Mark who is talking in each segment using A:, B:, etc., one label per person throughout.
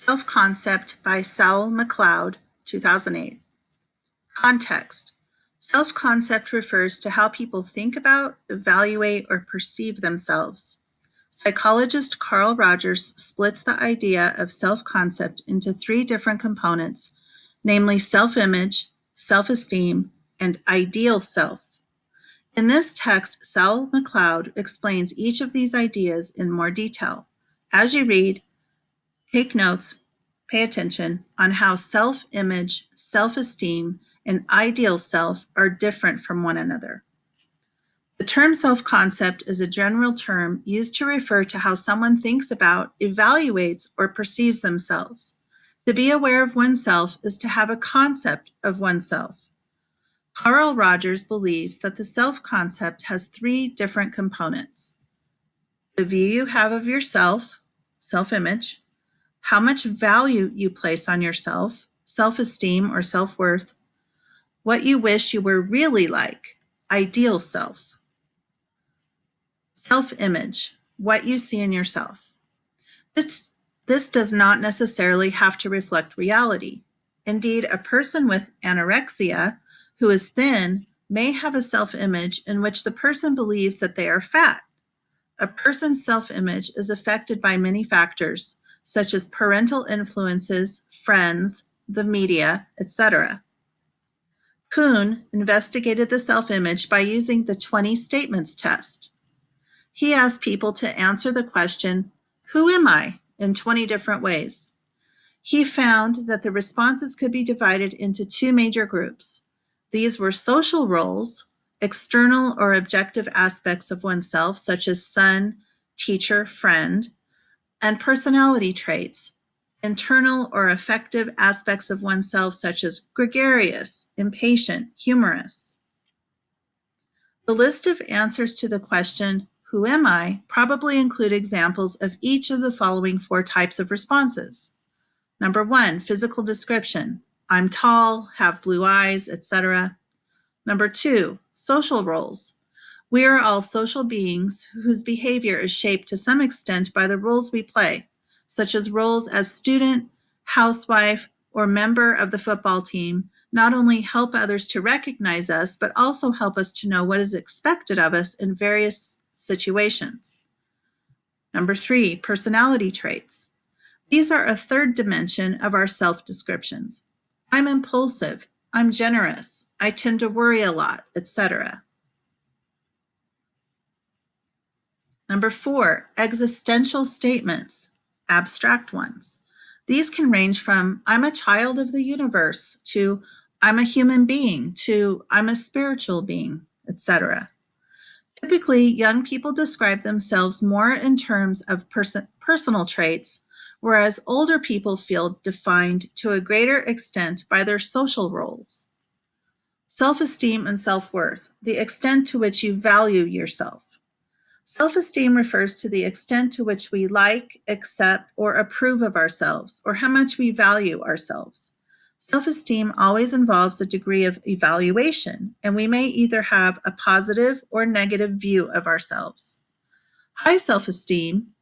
A: Self-Concept by Saul McLeod, 2008. Context. Self-concept refers to how people think about, evaluate, or perceive themselves. Psychologist Carl Rogers splits the idea of self-concept into three different components, namely self-image, self-esteem, and ideal self. In this text, Saul McLeod explains each of these ideas in more detail. As you read, take notes, pay attention on how self-image, self-esteem, and ideal self are different from one another. The term self-concept is a general term used to refer to how someone thinks about, evaluates, or perceives themselves. To be aware of oneself is to have a concept of oneself. Carl Rogers believes that the self-concept has three different components: the view you have of yourself, self-image, how much value you place on yourself, self-esteem or self-worth, what you wish you were really like, ideal self. Self-image, what you see in yourself. This does not necessarily have to reflect reality. Indeed, a person with anorexia who is thin may have a self-image in which the person believes that they are fat. A person's self-image is affected by many factors, such as parental influences, friends, the media, etc. Kuhn investigated the self-image by using the 20 statements test. He asked people to answer the question, "Who am I?" in 20 different ways. He found that the responses could be divided into two major groups. These were social roles, external or objective aspects of oneself, such as son, teacher, friend, and personality traits, internal or affective aspects of oneself, such as gregarious, impatient, humorous. The list of answers to the question, "Who am I?" probably include examples of each of the following four types of responses. Number 1, physical description. I'm tall, have blue eyes, etc. Number 2, social roles. We are all social beings whose behavior is shaped to some extent by the roles we play, such as roles as student, housewife, or member of the football team, not only help others to recognize us, but also help us to know what is expected of us in various situations. Number 3, personality traits. These are a third dimension of our self-descriptions. I'm impulsive, I'm generous, I tend to worry a lot, etc. Number 4, existential statements, abstract ones. These can range from I'm a child of the universe to I'm a human being to I'm a spiritual being, etc. Typically, young people describe themselves more in terms of personal traits, whereas older people feel defined to a greater extent by their social roles. Self-esteem and self-worth, the extent to which you value yourself. Self-esteem refers to the extent to which we like, accept, or approve of ourselves, or how much we value ourselves. Self-esteem always involves a degree of evaluation, and we may either have a positive or negative view of ourselves. High self-esteem,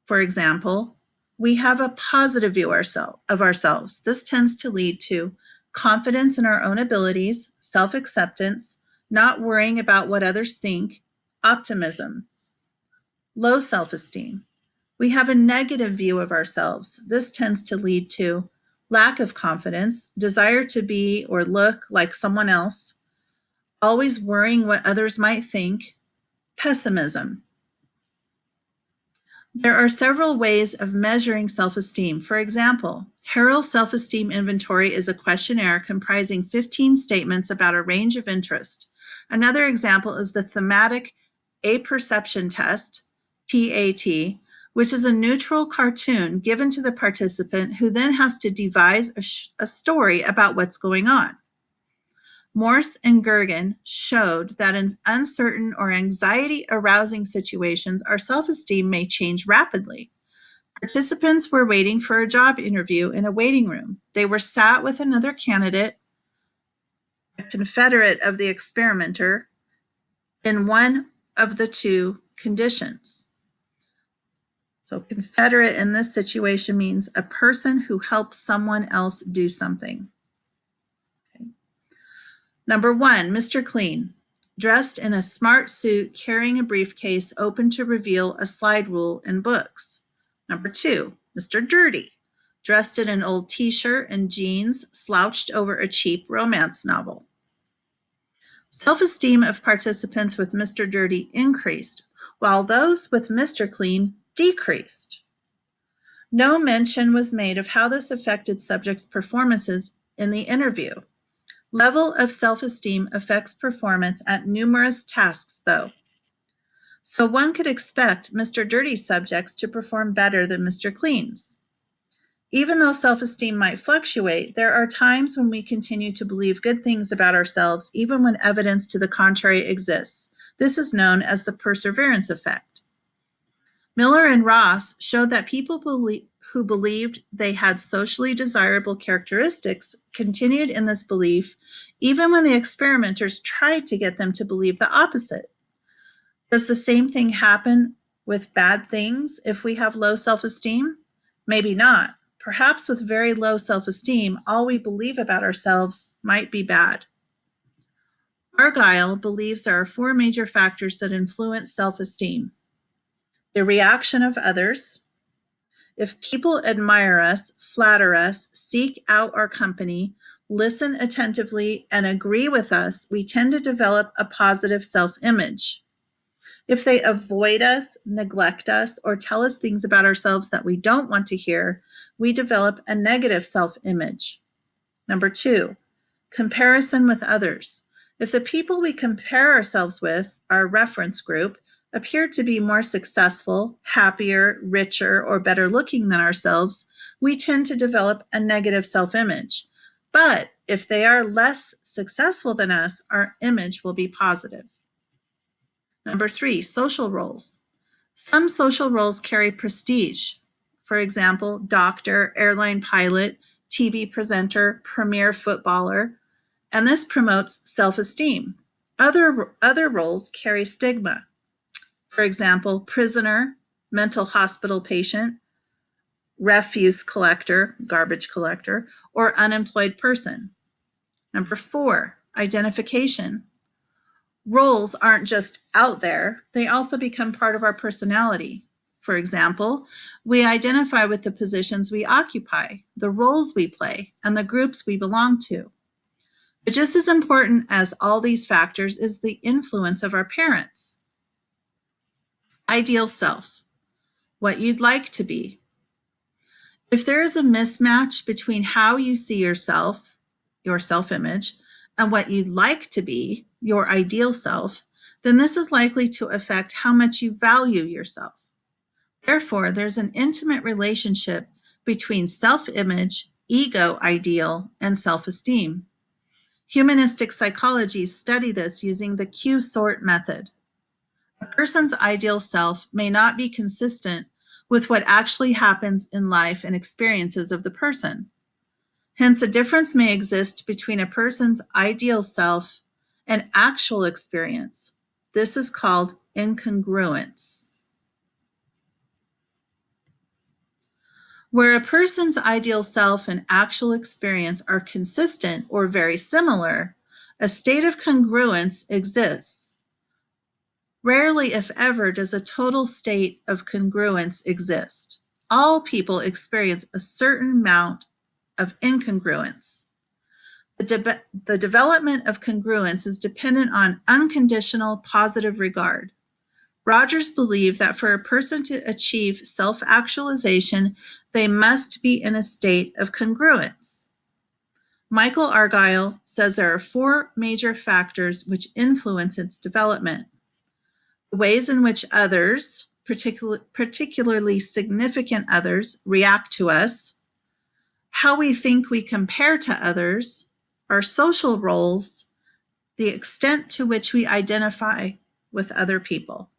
A: for example, we have a positive view of ourselves. This tends to lead to confidence in our own abilities, self-acceptance, not worrying about what others think, optimism. Low self-esteem. We have a negative view of ourselves. This tends to lead to lack of confidence, desire to be or look like someone else, always worrying what others might think, pessimism. There are several ways of measuring self-esteem. For example, Harrell's self-esteem inventory is a questionnaire comprising 15 statements about a range of interest. Another example is the thematic apperception test, TAT, which is a neutral cartoon given to the participant who then has to devise a story about what's going on. Morse and Gergen showed that in uncertain or anxiety-arousing situations, our self-esteem may change rapidly. Participants were waiting for a job interview in a waiting room. They were sat with another candidate, a confederate of the experimenter, in one of the two conditions. So confederate in this situation means a person who helps someone else do something. Okay. Number 1, Mr. Clean. Dressed in a smart suit, carrying a briefcase open to reveal a slide rule in books. Number 2, Mr. Dirty. Dressed in an old t-shirt and jeans, slouched over a cheap romance novel. Self-esteem of participants with Mr. Dirty increased, while those with Mr. Clean decreased. No mention was made of how this affected subjects' performances in the interview. Level of self-esteem affects performance at numerous tasks, though. So one could expect Mr. Dirty's subjects to perform better than Mr. Clean's. Even though self-esteem might fluctuate, there are times when we continue to believe good things about ourselves, even when evidence to the contrary exists. This is known as the perseverance effect. Miller and Ross showed that people who believed they had socially desirable characteristics continued in this belief, even when the experimenters tried to get them to believe the opposite. Does the same thing happen with bad things if we have low self-esteem? Maybe not. Perhaps with very low self-esteem, all we believe about ourselves might be bad. Argyle believes there are 4 major factors that influence self-esteem. The reaction of others. If people admire us, flatter us, seek out our company, listen attentively, and agree with us, we tend to develop a positive self-image. If they avoid us, neglect us, or tell us things about ourselves that we don't want to hear, we develop a negative self-image. Number 2, comparison with others. If the people we compare ourselves with, our reference group, appear to be more successful, happier, richer, or better looking than ourselves, we tend to develop a negative self-image. But if they are less successful than us, our image will be positive. Number 3, social roles. Some social roles carry prestige. For example, doctor, airline pilot, TV presenter, premier footballer, and this promotes self-esteem. Other roles carry stigma. For example, prisoner, mental hospital patient, refuse collector, garbage collector, or unemployed person. Number 4, identification. Roles aren't just out there, they also become part of our personality. For example, we identify with the positions we occupy, the roles we play, and the groups we belong to. But just as important as all these factors is the influence of our parents. Ideal self, what you'd like to be. If there is a mismatch between how you see yourself, your self-image, and what you'd like to be, your ideal self, then this is likely to affect how much you value yourself. Therefore, there's an intimate relationship between self-image, ego ideal, and self-esteem. Humanistic psychology study this using the Q-sort method. A person's ideal self may not be consistent with what actually happens in life and experiences of the person. Hence, a difference may exist between a person's ideal self and actual experience. This is called incongruence. Where a person's ideal self and actual experience are consistent or very similar, a state of congruence exists. Rarely, if ever, does a total state of congruence exist. All people experience a certain amount of incongruence. The development of congruence is dependent on unconditional positive regard. Rogers believed that for a person to achieve self-actualization, they must be in a state of congruence. Michael Argyle says there are 4 major factors which influence its development. The ways in which others, particularly significant others, react to us, how we think we compare to others, our social roles, the extent to which we identify with other people.